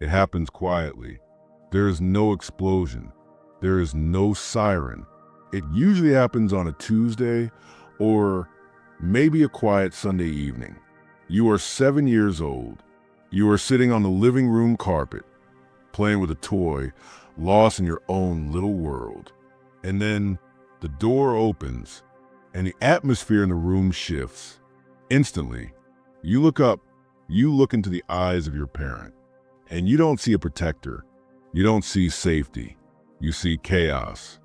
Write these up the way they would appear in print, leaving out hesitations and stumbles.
It happens quietly. There is no explosion. There is no siren. It usually happens on a Tuesday or maybe a quiet Sunday evening. You are 7 years old. You are sitting on the living room carpet, playing with a toy, lost in your own little world. And then the door opens and the atmosphere in the room shifts. Instantly, you look up, you look into the eyes of your parent, and you don't see a protector. You don't see safety. You see chaos.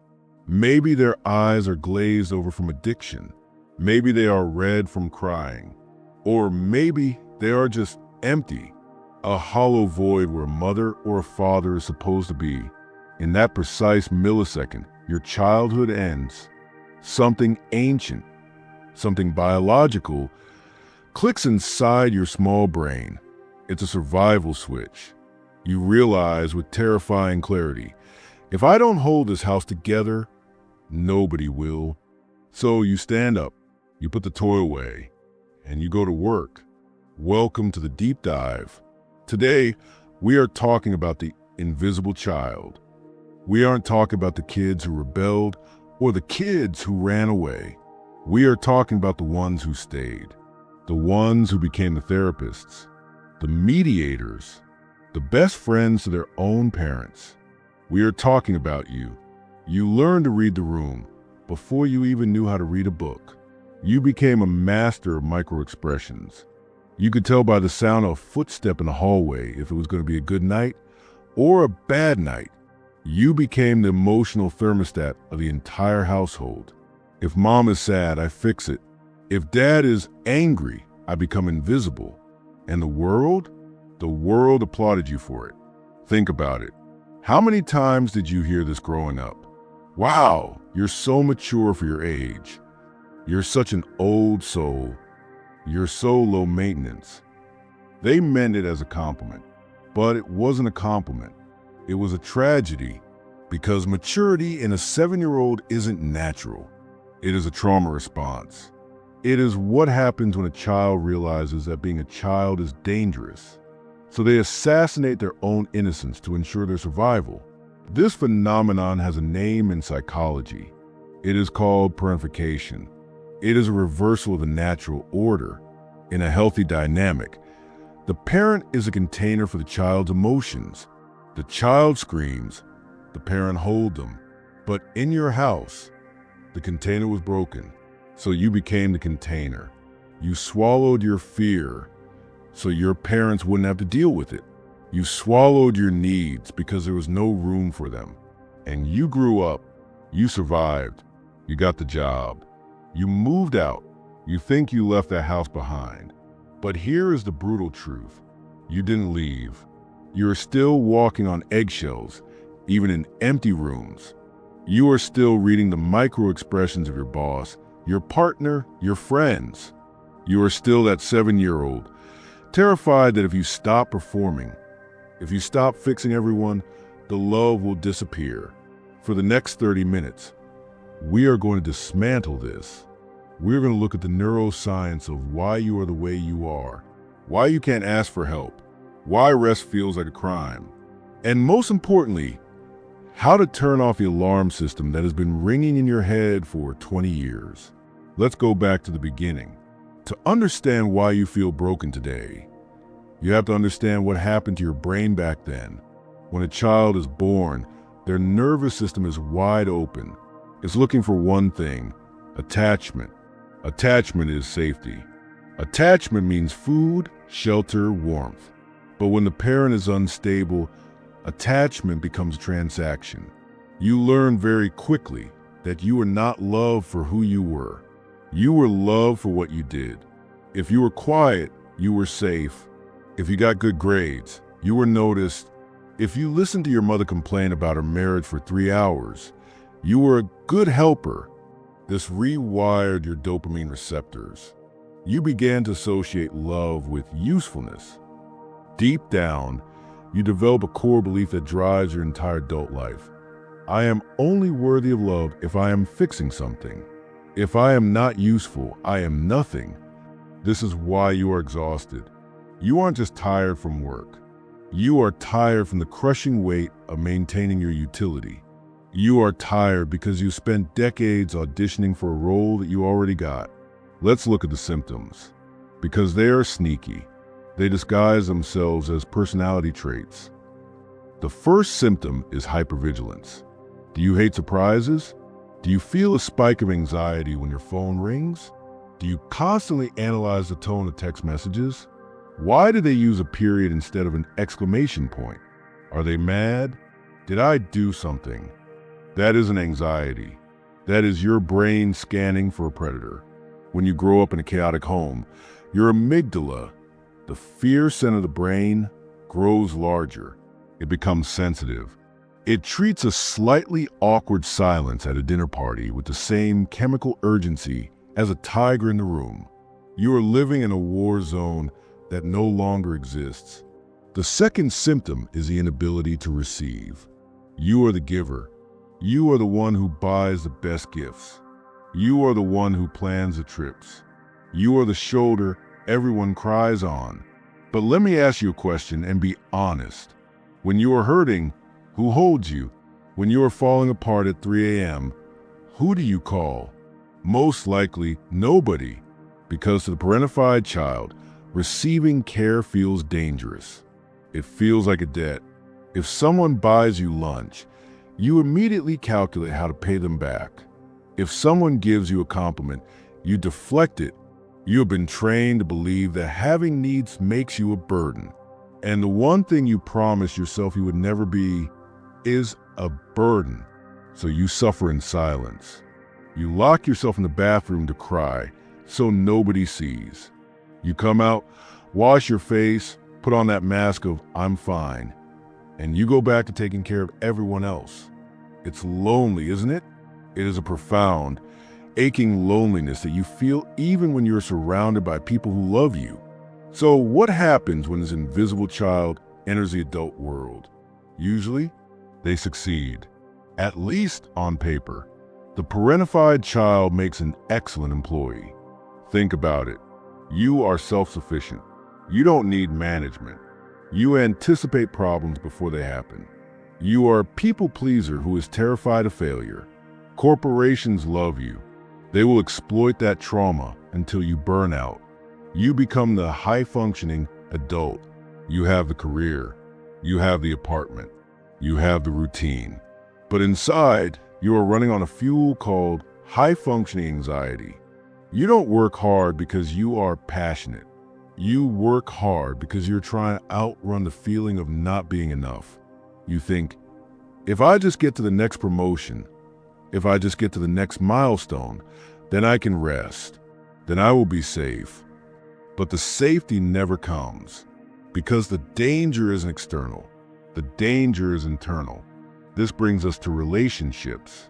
Maybe their eyes are glazed over from addiction. Maybe they are red from crying. Or maybe they are just empty, a hollow void where a mother or a father is supposed to be. In that precise millisecond, your childhood ends. Something ancient, something biological, clicks inside your small brain. It's a survival switch. You realize with terrifying clarity, if I don't hold this house together, nobody will. So you stand up, you put the toy away, and you go to work. Welcome to the deep dive. Today, we are talking about the invisible child. We aren't talking about the kids who rebelled or the kids who ran away. We are talking about the ones who stayed, the ones who became the therapists, the mediators, the best friends to their own parents. We are talking about you. You learned to read the room before you even knew how to read a book. You became a master of microexpressions. You could tell by the sound of a footstep in the hallway if it was going to be a good night or a bad night. You became the emotional thermostat of the entire household. If mom is sad, I fix it. If dad is angry, I become invisible. And the world applauded you for it. Think about it. How many times did you hear this growing up? Wow, you're so mature for your age. You're such an old soul. You're so low maintenance. They meant it as a compliment, but it wasn't a compliment. It was a tragedy because maturity in a 7-year-old isn't natural. It is a trauma response. It is what happens when a child realizes that being a child is dangerous. So they assassinate their own innocence to ensure their survival. This phenomenon has a name in psychology. It is called parentification. It is a reversal of the natural order. In a healthy dynamic, the parent is a container for the child's emotions. The child screams, the parent holds them. But in your house, the container was broken, so you became the container. You swallowed your fear, so your parents wouldn't have to deal with it. You swallowed your needs because there was no room for them. And you grew up, you survived, you got the job, you moved out, you think you left that house behind. But here is the brutal truth. You didn't leave. You are still walking on eggshells, even in empty rooms. You are still reading the micro expressions of your boss, your partner, your friends. You are still that 7-year-old, terrified that if you stop performing, if you stop fixing everyone, the love will disappear. For the next 30 minutes, we are going to dismantle this. We're going to look at the neuroscience of why you are the way you are, why you can't ask for help, why rest feels like a crime, and most importantly, how to turn off the alarm system that has been ringing in your head for 20 years. Let's go back to the beginning. To understand why you feel broken today, you have to understand what happened to your brain back then. When a child is born, their nervous system is wide open. It's looking for one thing: attachment. Attachment is safety. Attachment means food, shelter, warmth. But when the parent is unstable, attachment becomes a transaction. You learn very quickly that you were not loved for who you were. You were loved for what you did. If you were quiet, you were safe. If you got good grades, you were noticed. If you listened to your mother complain about her marriage for 3 hours, you were a good helper. This rewired your dopamine receptors. You began to associate love with usefulness. Deep down, you develop a core belief that drives your entire adult life. I am only worthy of love if I am fixing something. If I am not useful, I am nothing. This is why you are exhausted. You aren't just tired from work. You are tired from the crushing weight of maintaining your utility. You are tired because you spent decades auditioning for a role that you already got. Let's look at the symptoms. Because they are sneaky, they disguise themselves as personality traits. The first symptom is hypervigilance. Do you hate surprises? Do you feel a spike of anxiety when your phone rings? Do you constantly analyze the tone of text messages? Why do they use a period instead of an exclamation point? Are they mad? Did I do something? That isn't anxiety. That is your brain scanning for a predator. When you grow up in a chaotic home, your amygdala, the fear center of the brain, grows larger. It becomes sensitive. It treats a slightly awkward silence at a dinner party with the same chemical urgency as a tiger in the room. You are living in a war zone that no longer exists. The second symptom is the inability to receive. You are the giver. You are the one who buys the best gifts. You are the one who plans the trips. You are the shoulder everyone cries on. But let me ask you a question and be honest. When you are hurting, who holds you? When you are falling apart at 3 a.m., who do you call? Most likely, nobody. Because to the parentified child, receiving care feels dangerous. It feels like a debt. If someone buys you lunch, you immediately calculate how to pay them back. If someone gives you a compliment, you deflect it. You have been trained to believe that having needs makes you a burden. And the one thing you promised yourself you would never be is a burden. So you suffer in silence. You lock yourself in the bathroom to cry so nobody sees. You come out, wash your face, put on that mask of I'm fine, and you go back to taking care of everyone else. It's lonely, isn't it? It is a profound, aching loneliness that you feel even when you're surrounded by people who love you. So what happens when this invisible child enters the adult world? Usually, they succeed, at least on paper. The parentified child makes an excellent employee. Think about it. You are self-sufficient. You don't need management. You anticipate problems before they happen. You are a people pleaser who is terrified of failure. Corporations love you. They will exploit that trauma until you burn out. You become the high-functioning adult. You have the career. You have the apartment. You have the routine. But inside, you are running on a fuel called high-functioning anxiety. You don't work hard because you are passionate. You work hard because you're trying to outrun the feeling of not being enough. You think, if I just get to the next promotion, if I just get to the next milestone, then I can rest. Then I will be safe. But the safety never comes because the danger isn't external. The danger is internal. This brings us to relationships.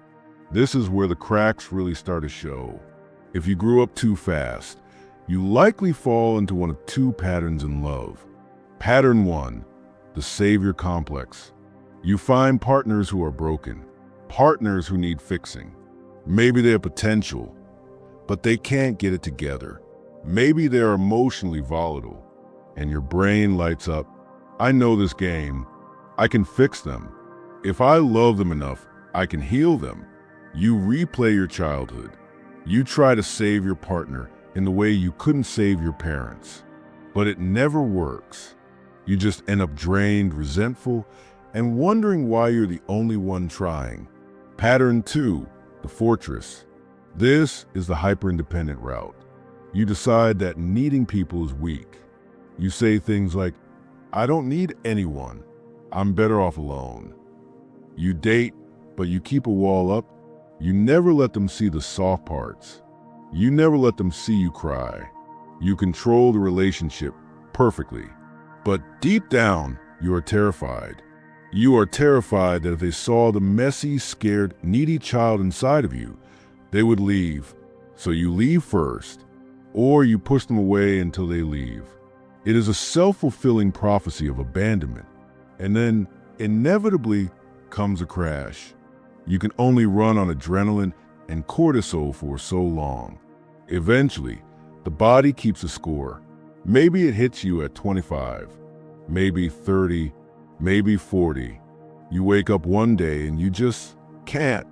This is where the cracks really start to show. If you grew up too fast, you likely fall into one of two patterns in love. Pattern 1, the savior complex. You find partners who are broken, partners who need fixing. Maybe they have potential, but they can't get it together. Maybe they're emotionally volatile, and your brain lights up. I know this game. I can fix them. If I love them enough, I can heal them. You replay your childhood. You try to save your partner in the way you couldn't save your parents. But it never works. You just end up drained, resentful, and wondering why you're the only one trying. Pattern 2, the fortress. This is the hyper-independent route. You decide that needing people is weak. You say things like, I don't need anyone. I'm better off alone. You date, but you keep a wall up. You never let them see the soft parts. You never let them see you cry. You control the relationship perfectly. But deep down, you are terrified. You are terrified that if they saw the messy, scared, needy child inside of you, they would leave. So you leave first, or you push them away until they leave. It is a self-fulfilling prophecy of abandonment. And then, inevitably, comes a crash. You can only run on adrenaline and cortisol for so long. Eventually, the body keeps a score. Maybe it hits you at 25, maybe 30, maybe 40. You wake up one day and you just can't.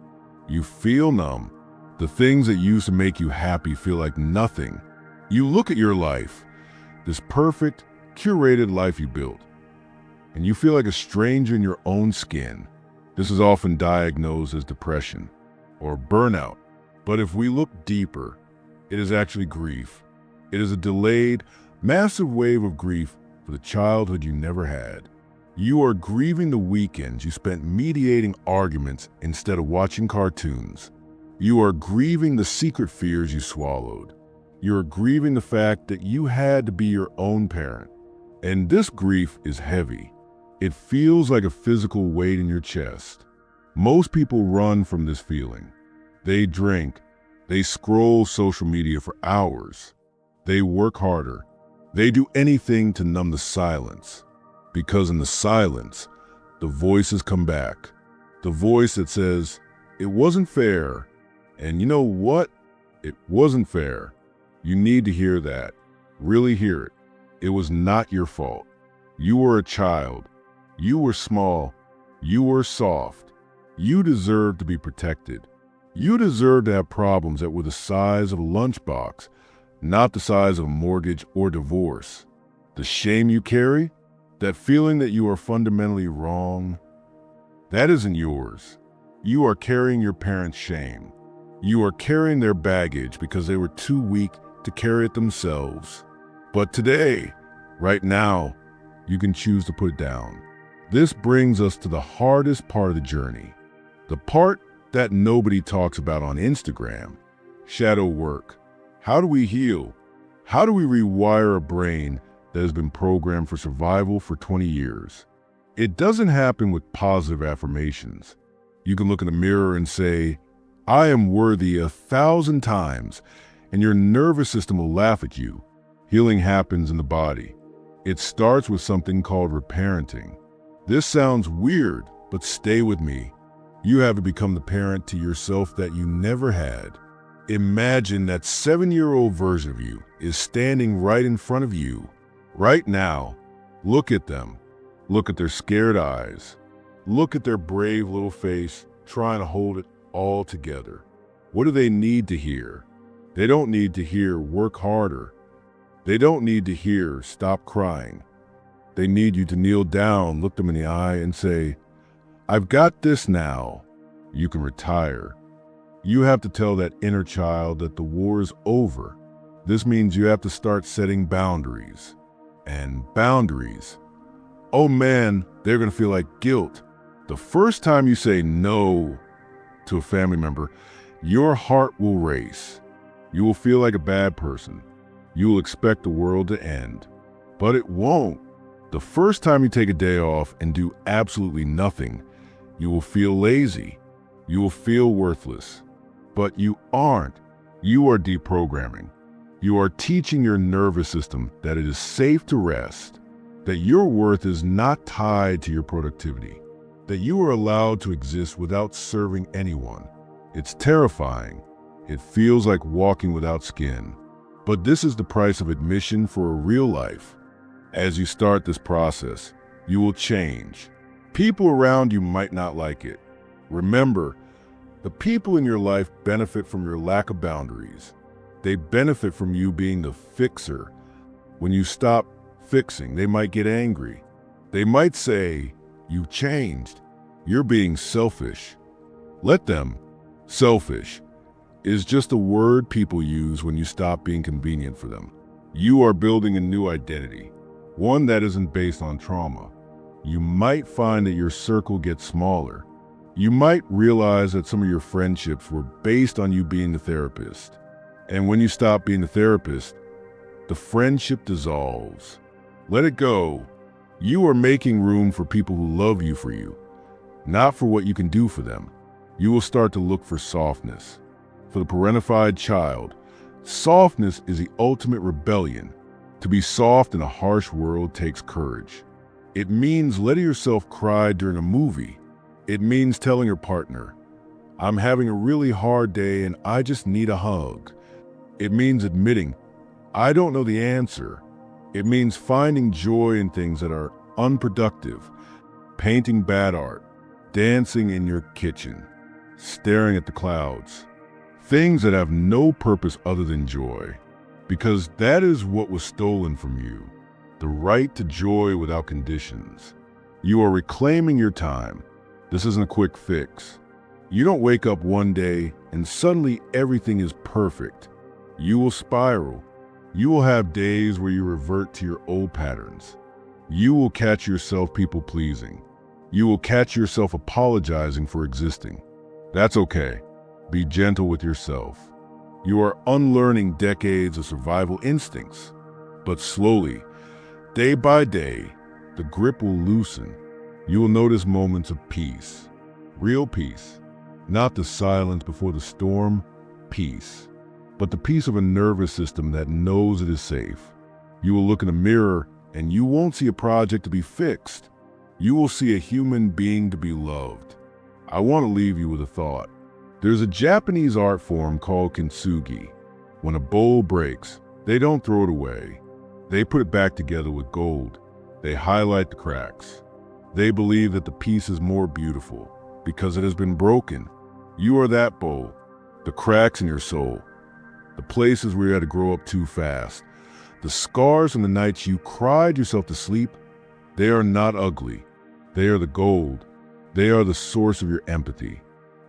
You feel numb. The things that used to make you happy feel like nothing. You look at your life, this perfect, curated life you built, and you feel like a stranger in your own skin. This is often diagnosed as depression or burnout. But if we look deeper, it is actually grief. It is a delayed, massive wave of grief for the childhood you never had. You are grieving the weekends you spent mediating arguments instead of watching cartoons. You are grieving the secret fears you swallowed. You are grieving the fact that you had to be your own parent. And this grief is heavy. It feels like a physical weight in your chest. Most people run from this feeling. They drink. They scroll social media for hours. They work harder. They do anything to numb the silence. Because in the silence, the voices come back. The voice that says, it wasn't fair. And you know what? It wasn't fair. You need to hear that. Really hear it. It was not your fault. You were a child. You were small. You were soft. You deserved to be protected. You deserved to have problems that were the size of a lunchbox, not the size of a mortgage or divorce. The shame you carry, that feeling that you are fundamentally wrong, that isn't yours. You are carrying your parents' shame. You are carrying their baggage because they were too weak to carry it themselves. But today, right now, you can choose to put it down. This brings us to the hardest part of the journey, the part that nobody talks about on Instagram, shadow work. How do we heal? How do we rewire a brain that has been programmed for survival for 20 years? It doesn't happen with positive affirmations. You can look in the mirror and say, I am worthy 1,000 times, and your nervous system will laugh at you. Healing happens in the body. It starts with something called reparenting. This sounds weird, but stay with me. You have to become the parent to yourself that you never had. Imagine that 7-year-old version of you is standing right in front of you, right now. Look at them. Look at their scared eyes. Look at their brave little face trying to hold it all together. What do they need to hear? They don't need to hear work harder. They don't need to hear stop crying. They need you to kneel down, look them in the eye and say, I've got this now. You can retire. You have to tell that inner child that the war is over. This means you have to start setting boundaries. And boundaries, oh man, they're going to feel like guilt. The first time you say no to a family member, your heart will race. You will feel like a bad person. You will expect the world to end. But it won't. The first time you take a day off and do absolutely nothing, you will feel lazy. You will feel worthless. But you aren't. You are deprogramming. You are teaching your nervous system that it is safe to rest, that your worth is not tied to your productivity, that you are allowed to exist without serving anyone. It's terrifying. It feels like walking without skin. But this is the price of admission for a real life. As you start this process, you will change. People around you might not like it. Remember, the people in your life benefit from your lack of boundaries. They benefit from you being the fixer. When you stop fixing, they might get angry. They might say, "You've changed. You're being selfish." Let them. Selfish is just a word people use when you stop being convenient for them. You are building a new identity, one that isn't based on trauma. You might find that your circle gets smaller. You might realize that some of your friendships were based on you being the therapist. And when you stop being the therapist, the friendship dissolves. Let it go. You are making room for people who love you for you, not for what you can do for them. You will start to look for softness. For the parentified child, softness is the ultimate rebellion. To be soft in a harsh world takes courage. It means letting yourself cry during a movie. It means telling your partner, "I'm having a really hard day and I just need a hug." It means admitting, "I don't know the answer." It means finding joy in things that are unproductive, painting bad art, dancing in your kitchen, staring at the clouds. Things that have no purpose other than joy, because that is what was stolen from you, the right to joy without conditions. You are reclaiming your time. This isn't a quick fix. You don't wake up one day and suddenly everything is perfect. You will spiral. You will have days where you revert to your old patterns. You will catch yourself people-pleasing. You will catch yourself apologizing for existing. That's okay. Be gentle with yourself. You are unlearning decades of survival instincts. But slowly, day by day, the grip will loosen. You will notice moments of peace. Real peace. Not the silence before the storm, peace. But the peace of a nervous system that knows it is safe. You will look in a mirror and you won't see a project to be fixed. You will see a human being to be loved. I want to leave you with a thought. There's a Japanese art form called kintsugi. When a bowl breaks, they don't throw it away. They put it back together with gold. They highlight the cracks. They believe that the piece is more beautiful because it has been broken. You are that bowl, the cracks in your soul, the places where you had to grow up too fast, the scars from the nights you cried yourself to sleep. They are not ugly. They are the gold. They are the source of your empathy,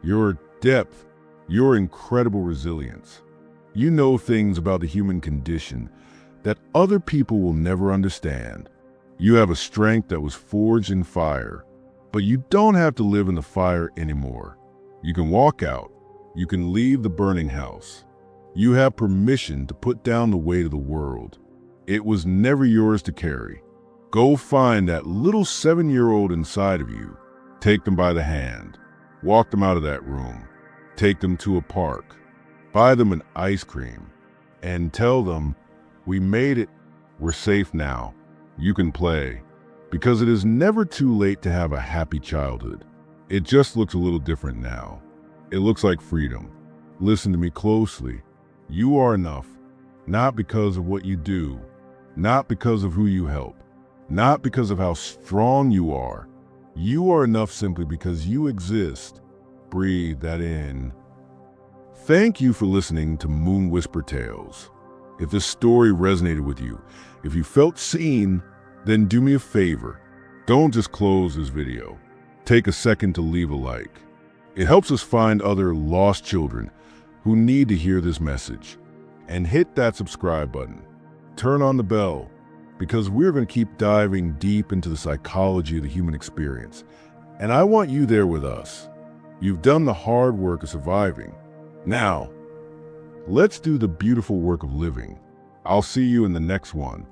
your depth, your incredible resilience. You know things about the human condition that other people will never understand. You have a strength that was forged in fire, but you don't have to live in the fire anymore. You can walk out. You can leave the burning house. You have permission to put down the weight of the world. It was never yours to carry. Go find that little 7-year-old inside of you. Take them by the hand. Walk them out of that room. Take them to a park. Buy them an ice cream. And tell them, we made it. We're safe now. You can play. Because it is never too late to have a happy childhood. It just looks a little different now. It looks like freedom. Listen to me closely. You are enough. Not because of what you do. Not because of who you help. Not because of how strong you are. You are enough simply because you exist. Breathe that in. Thank you for listening to Moon Whisper Tales. If this story resonated with you, if you felt seen, then do me a favor. Don't just close this video. Take a second to leave a like. It helps us find other lost children who need to hear this message. And hit that subscribe button. Turn on the bell, because we're going to keep diving deep into the psychology of the human experience. And I want you there with us. You've done the hard work of surviving. Now, let's do the beautiful work of living. I'll see you in the next one.